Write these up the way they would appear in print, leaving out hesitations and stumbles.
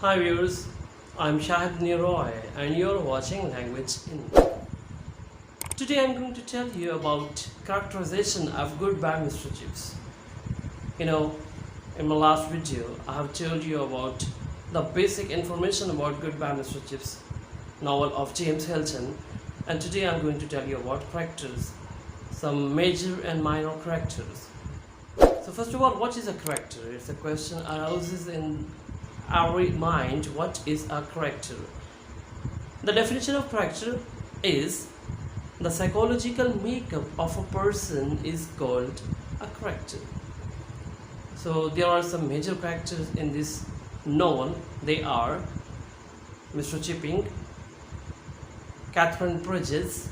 Hi viewers, I'm Shahid and you're watching Language In. Today I'm going to tell you about characterization of good bad Mr. Chips. You know, in my last video I have told you about the basic information about Good Bad Mr. Chips novel of James Hilton, and today I'm going to tell you about characters, some major and minor characters. So first of all, what is a character? It's a question arises in our mind. What is a character? The definition of character is the psychological makeup of a person is called a character. So there are some major characters in this novel. They are Mr. Chipping, Catherine Bridges,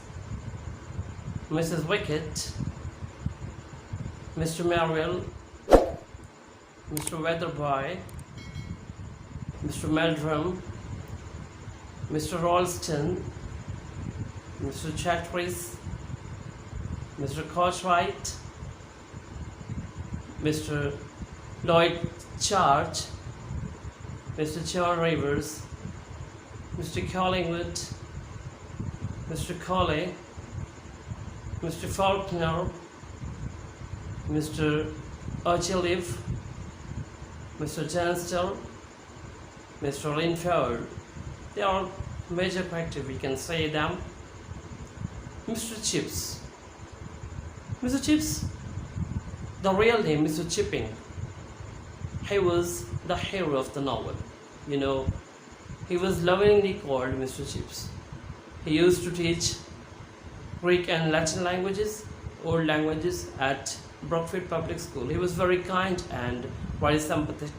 Mrs. Wicket, Mr. Merrill, Mr. Weatherby, Mr. Meldrum, Mr. Ralston, Mr. Chatteris, Mr. Cartwright, Mr. Lloyd Charge, Mr. John Rivers, Mr. Collingwood, Mr. Colley, Mr. Faulkner, Mr. Archiliff, Mr. Janster, Mr. Olyn Ford. They are major characters, we can say them. Mr. Chips. Mr. Chips, the real name Mr. Chipping. He was the hero of the novel. You know, he was lovingly called Mr. Chips. He used to teach Greek and Latin languages, old languages at Brookfield Public School. He was very kind and very sympathetic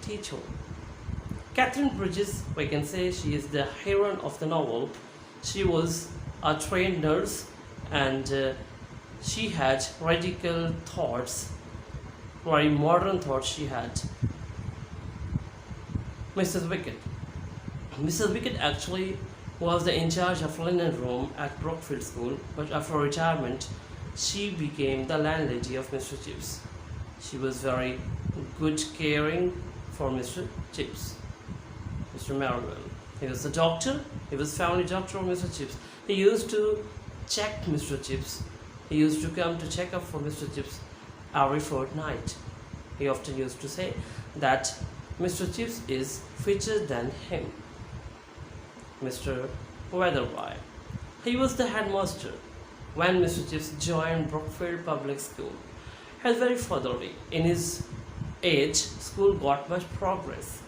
teacher. Catherine Bridges, we can say she is the heroine of the novel. She was a trained nurse and she had radical thoughts, very modern thoughts she had. Mrs. Wicket. Mrs. Wicket actually was in charge of linen room at Brookfield School, but after retirement she became the landlady of Mr. Chips. She was very good caring for Mr. Chips. Mr. Merrill. He was the doctor. He was family doctor of Mr. Chips. He used to check Mr. Chips. He used to come to check up for Mr. Chips every fortnight. He often used to say that Mr. Chips is fitter than him. Mr. Weatherby. He was the headmaster when Mr. Chips joined Brookfield Public School. He was very fatherly. In his age, school got much progress.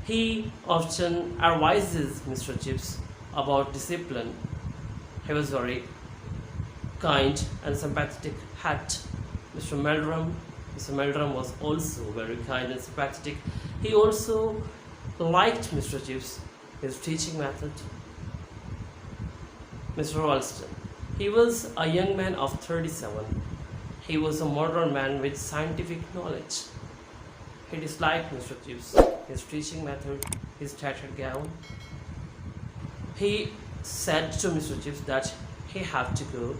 He often advises Mr. Chips about discipline. He was very kind and sympathetic. Had Mr. Meldrum. Mr. Meldrum was also very kind and sympathetic. He also liked Mr. Chips, his teaching method. Mr. Ralston. He was a young man of 37. He was a modern man with scientific knowledge. He disliked Mr. Chips, his teaching method, his tattered gown. He said to Mr. Chips that he had to go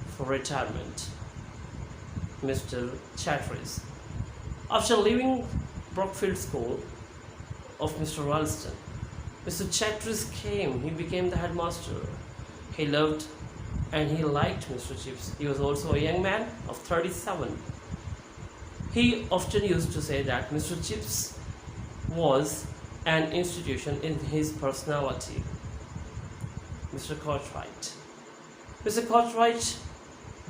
for retirement. Mr. Chatteris. After leaving Brookfield School of Mr. Ralston, Mr. Chatteris came. He became the headmaster. He loved and he liked Mr. Chips. He was also a young man of 37. He often used to say that Mr. Chips was an institution in his personality. Mr. Cartwright. Mr. Cartwright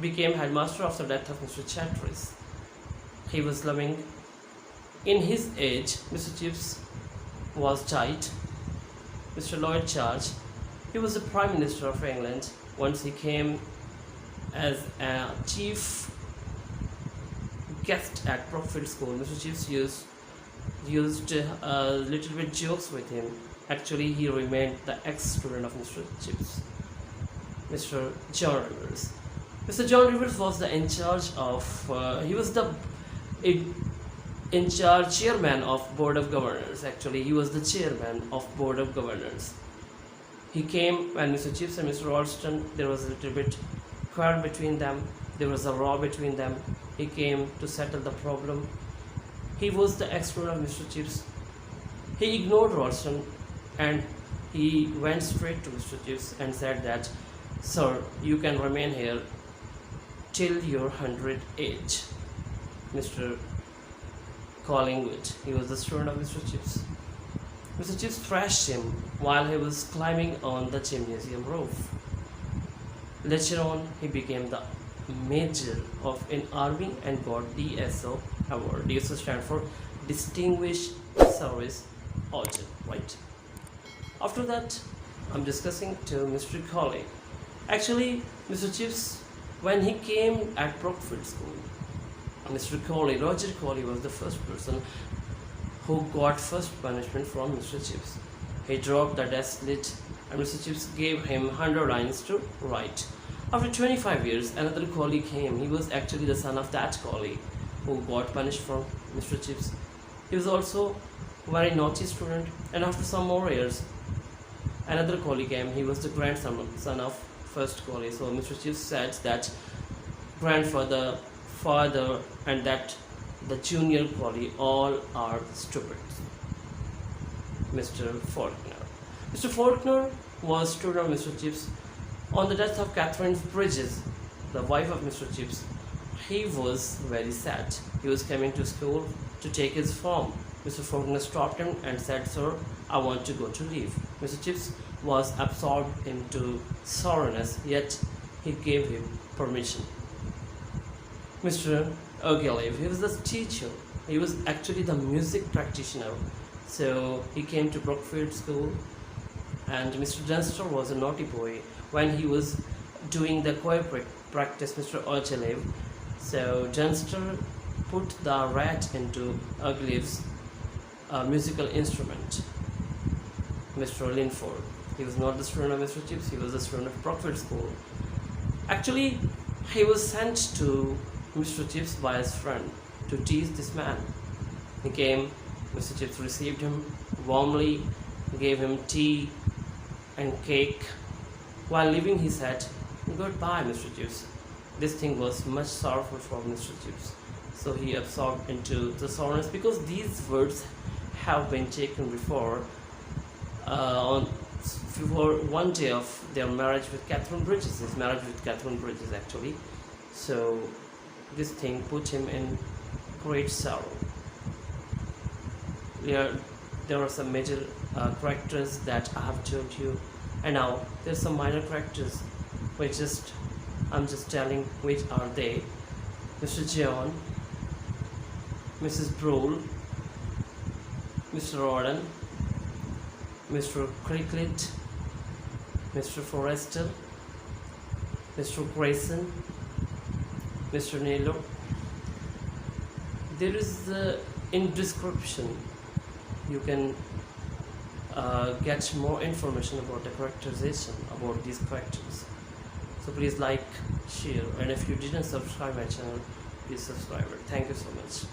became headmaster after the death of Mr. Chatteris. He was loving. In his age, Mr. Chips was tight. Mr. Lloyd Charge. He was the Prime Minister of England. Once he came as a chief guest at Brookfield School, Mr. Chips used a little bit jokes with him. Actually, he remained the ex-student of Mr. Chips. Mr. John Rivers. Mr. John Rivers was the he was the in-charge chairman of Board of Governors. Actually, he was the chairman of Board of Governors. He came when Mr. Chips and Mr. Ralston, there was a little bit quarrel between them. There was a row between them. He came to settle the problem. He was the ex-student of Mr. Chips. He ignored Ralston and he went straight to Mr. Chips and said that, "Sir, you can remain here till your 100 age." Mr. Collingwood, he was the student of Mr. Chips. Mr. Chips thrashed him while he was climbing on the gymnasium roof. Later on, he became the major in Irving and got DSO award. DSO stands for Distinguished Service Order, right? After that, I'm discussing to Mr. Colley. Actually, Mr. Chips, when he came at Brookfield School, Mr. Colley, Roger Colley was the first person who got first punishment from Mr. Chips. He dropped the desk lid and Mr. Chips gave him 100 lines to write. After 25 years, another Colley came. He was actually the son of that Colley who got punished from Mr. Chips. He was also a very naughty student, and after some more years, another Colley came. He was the grandson of first Colley. So Mr. Chips said that grandfather, father, and that the junior Colley all are stupid. Mr. Faulkner. Mr. Faulkner was student of Mr. Chips. On the death of Catherine Bridges, the wife of Mr. Chips, he was very sad. He was coming to school to take his form. Mr. Faulkner stopped him and said, "Sir, I want to go to leave." Mr. Chips was absorbed into sorrowness, yet he gave him permission. Mr. Ogilvy, he was the teacher. He was actually the music practitioner. So he came to Brookfield School, and Mr. Dunster was a naughty boy. When he was doing the choir practice, Mr. Ogilvy, so Dunster put the rat into Ogilvy's musical instrument. Mr. Olyn Ford, he was not the student of Mr. Chips, he was the student of Brookfield School. Actually, he was sent to Mr. Chips by his friend to tease this man. He came, Mr. Chips received him warmly, gave him tea and cake. While leaving, he said, "Goodbye, Mr. Chips." This thing was much sorrowful for Mr. Chips. So he absorbed into the sorrowness because these words have been taken before before one day of their marriage with Catherine Bridges, his marriage with Catherine Bridges actually. So this thing put him in great sorrow. There are some major characters that I have told you, and now there's some minor characters which I'm just telling which are they. Mr. John, Mrs. Brule, Mr. Orden, Mr. Cricklet, Mr. Forrester, Mr. Grayson, Mr. Naylor. There is in description you can get more information about the characterization about these characters. So please like, share, and if you didn't subscribe my channel, please subscribe it. Thank you so much.